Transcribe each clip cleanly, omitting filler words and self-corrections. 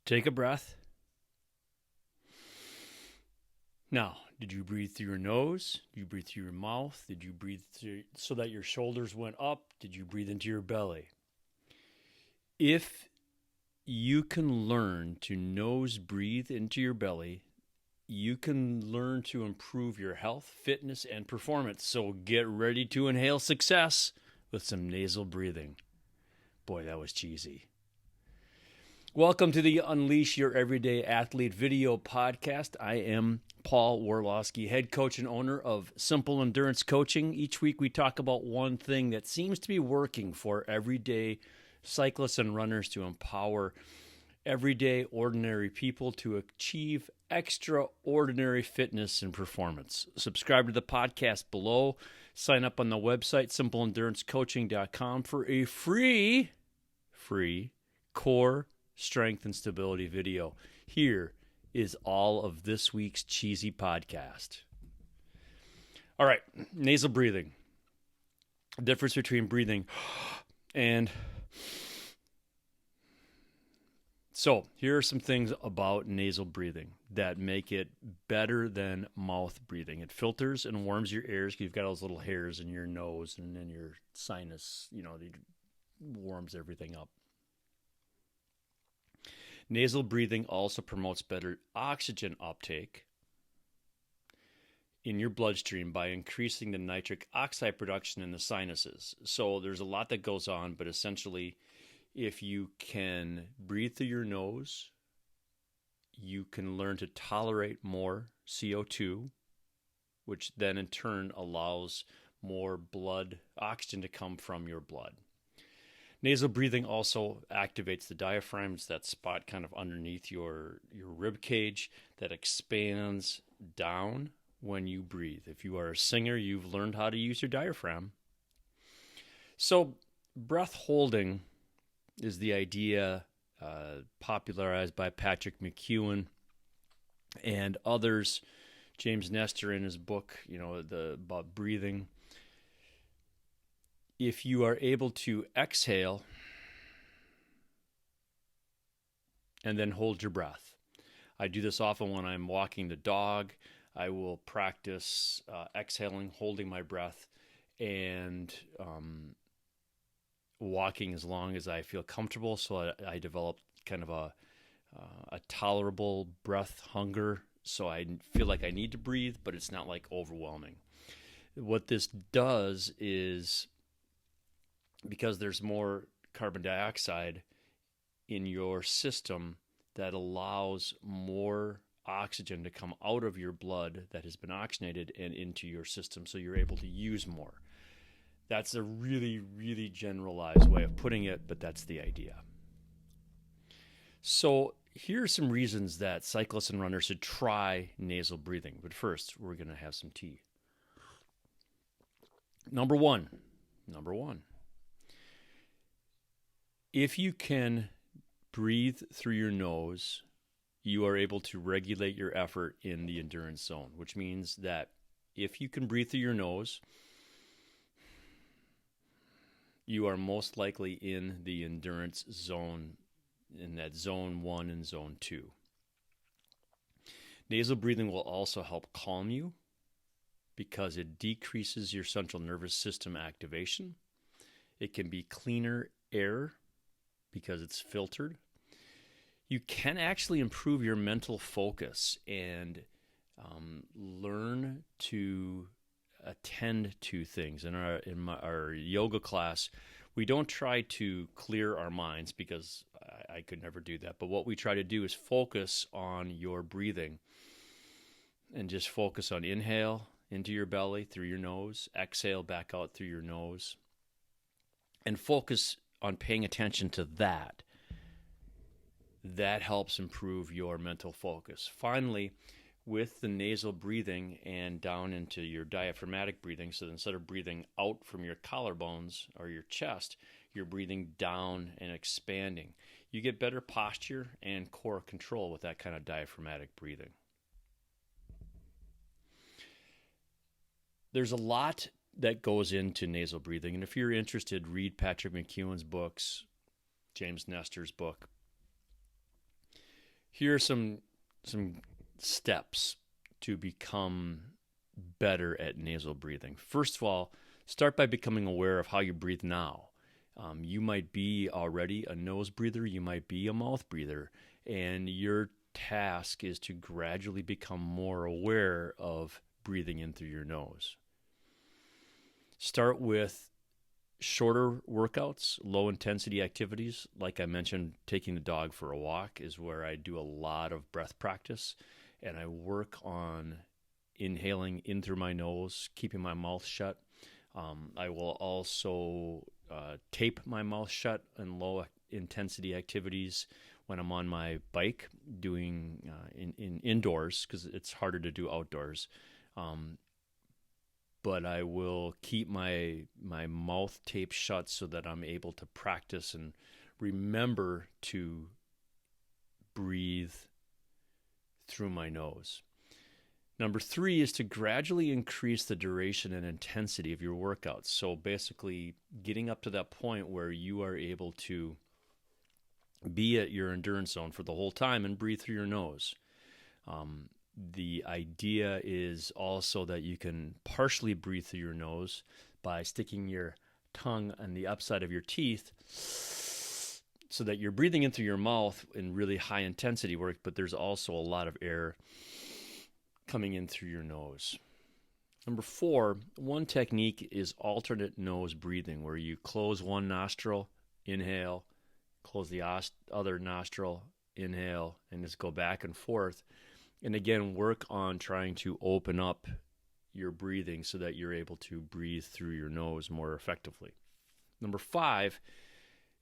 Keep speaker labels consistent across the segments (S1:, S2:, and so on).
S1: Take a breath. Now, did you breathe through your nose? Did you breathe through your mouth? Did you breathe through so that your shoulders went up? Did you breathe into your belly? If you can learn to nose breathe into your belly, you can learn to improve your health, fitness, and performance. So get ready to inhale success with some nasal breathing. Boy, that was cheesy. Welcome to the Unleash Your Everyday Athlete video podcast. I am Paul Warlowski, head coach and owner of Simple Endurance Coaching. Each week we talk about one thing that seems to be working for everyday cyclists and runners to empower everyday ordinary people to achieve extraordinary fitness and performance. Subscribe to the podcast below. Sign up on the website, simpleendurancecoaching.com, for a free core strength and stability video. Here is all of this week's cheesy podcast. All right, nasal breathing. The difference between breathing and... So here are some things about nasal breathing that make it better than mouth breathing. It filters and warms your ears because you've got those little hairs in your nose and then your sinus, it warms everything up. Nasal breathing also promotes better oxygen uptake in your bloodstream by increasing the nitric oxide production in the sinuses. So there's a lot that goes on, but essentially, if you can breathe through your nose, you can learn to tolerate more CO2, which then in turn allows more blood oxygen to come from your blood. Nasal breathing also activates the diaphragm. It's that spot kind of underneath your rib cage that expands down when you breathe. If you are a singer, you've learned how to use your diaphragm. So breath holding is the idea popularized by Patrick McEwen and others. James Nestor in his book, about breathing. If you are able to exhale and then hold your breath. I do this often when I'm walking the dog. I will practice exhaling, holding my breath, and walking as long as I feel comfortable. So I develop kind of a tolerable breath hunger. So I feel like I need to breathe, but it's not like overwhelming. What this does is, because there's more carbon dioxide in your system, that allows more oxygen to come out of your blood that has been oxygenated and into your system, so you're able to use more. That's a really, really generalized way of putting it, but that's the idea. So here are some reasons that cyclists and runners should try nasal breathing. But first, we're going to have some tea. Number one. If you can breathe through your nose, you are able to regulate your effort in the endurance zone, which means that if you can breathe through your nose, you are most likely in the endurance zone, in that zone 1 and zone 2. Nasal breathing will also help calm you because it decreases your central nervous system activation. It can be cleaner air because it's filtered. You can actually improve your mental focus and learn to attend to things. In our yoga class, we don't try to clear our minds because I could never do that. But what we try to do is focus on your breathing and just focus on inhale into your belly through your nose, exhale back out through your nose, and focus on paying attention to that. That helps improve your mental focus. Finally, with the nasal breathing and down into your diaphragmatic breathing, so instead of breathing out from your collarbones or your chest, you're breathing down and expanding. You get better posture and core control with that kind of diaphragmatic breathing. There's a lot that goes into nasal breathing, and if you're interested, read Patrick McEwen's books, James Nestor's book. Here are some steps to become better at nasal breathing. First of all, start by becoming aware of how you breathe now. You might be already a nose breather, you might be a mouth breather, and your task is to gradually become more aware of breathing in through your nose. Start with shorter workouts, low intensity activities. Like I mentioned, taking the dog for a walk is where I do a lot of breath practice, and I work on inhaling in through my nose, keeping my mouth shut. I will also tape my mouth shut in low intensity activities when I'm on my bike doing in indoors, because it's harder to do outdoors. But I will keep my mouth taped shut so that I'm able to practice and remember to breathe through my nose. Number 3 is to gradually increase the duration and intensity of your workouts. So basically getting up to that point where you are able to be at your endurance zone for the whole time and breathe through your nose. The idea is also that you can partially breathe through your nose by sticking your tongue on the upside of your teeth so that you're breathing in through your mouth in really high intensity work, but there's also a lot of air coming in through your nose. Number 4, one technique is alternate nose breathing, where you close one nostril, inhale, close the other nostril, inhale, and just go back and forth. And again, work on trying to open up your breathing so that you're able to breathe through your nose more effectively. Number 5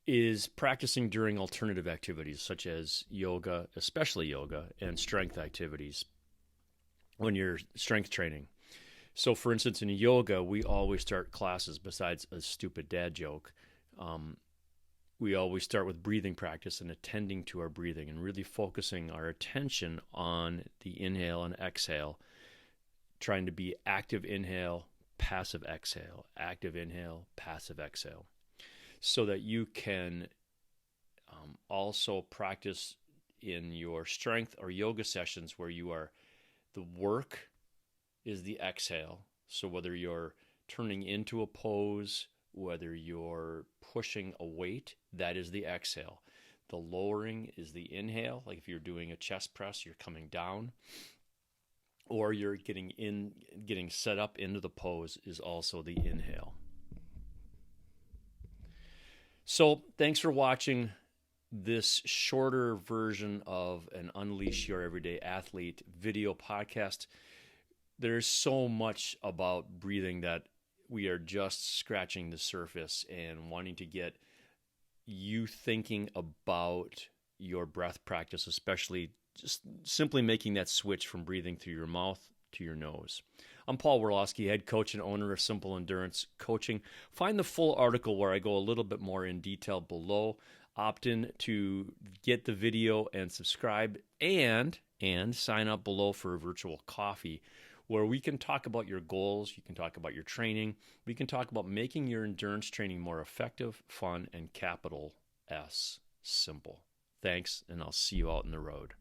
S1: is practicing during alternative activities such as yoga, especially yoga, and strength activities when you're strength training. So for instance, in yoga, we always start classes, besides a stupid dad joke, we always start with breathing practice and attending to our breathing and really focusing our attention on the inhale and exhale, trying to be active inhale, passive exhale, active inhale, passive exhale, so that you can also practice in your strength or yoga sessions where the work is the exhale. So whether you're turning into a pose, whether you're pushing a weight, that is the exhale. The lowering is the inhale, like if you're doing a chest press, you're coming down, or you're getting set up into the pose is also the inhale. So thanks for watching this shorter version of an Unleash Your Everyday Athlete video podcast. There's so much about breathing that we are just scratching the surface and wanting to get you thinking about your breath practice, especially just simply making that switch from breathing through your mouth to your nose. I'm Paul Werlowski, head coach and owner of Simple Endurance Coaching. Find the full article where I go a little bit more in detail below. Opt in to get the video and subscribe, and sign up below for a virtual coffee where we can talk about your goals, you can talk about your training, we can talk about making your endurance training more effective, fun, and capital S simple. Thanks, and I'll see you out on the road.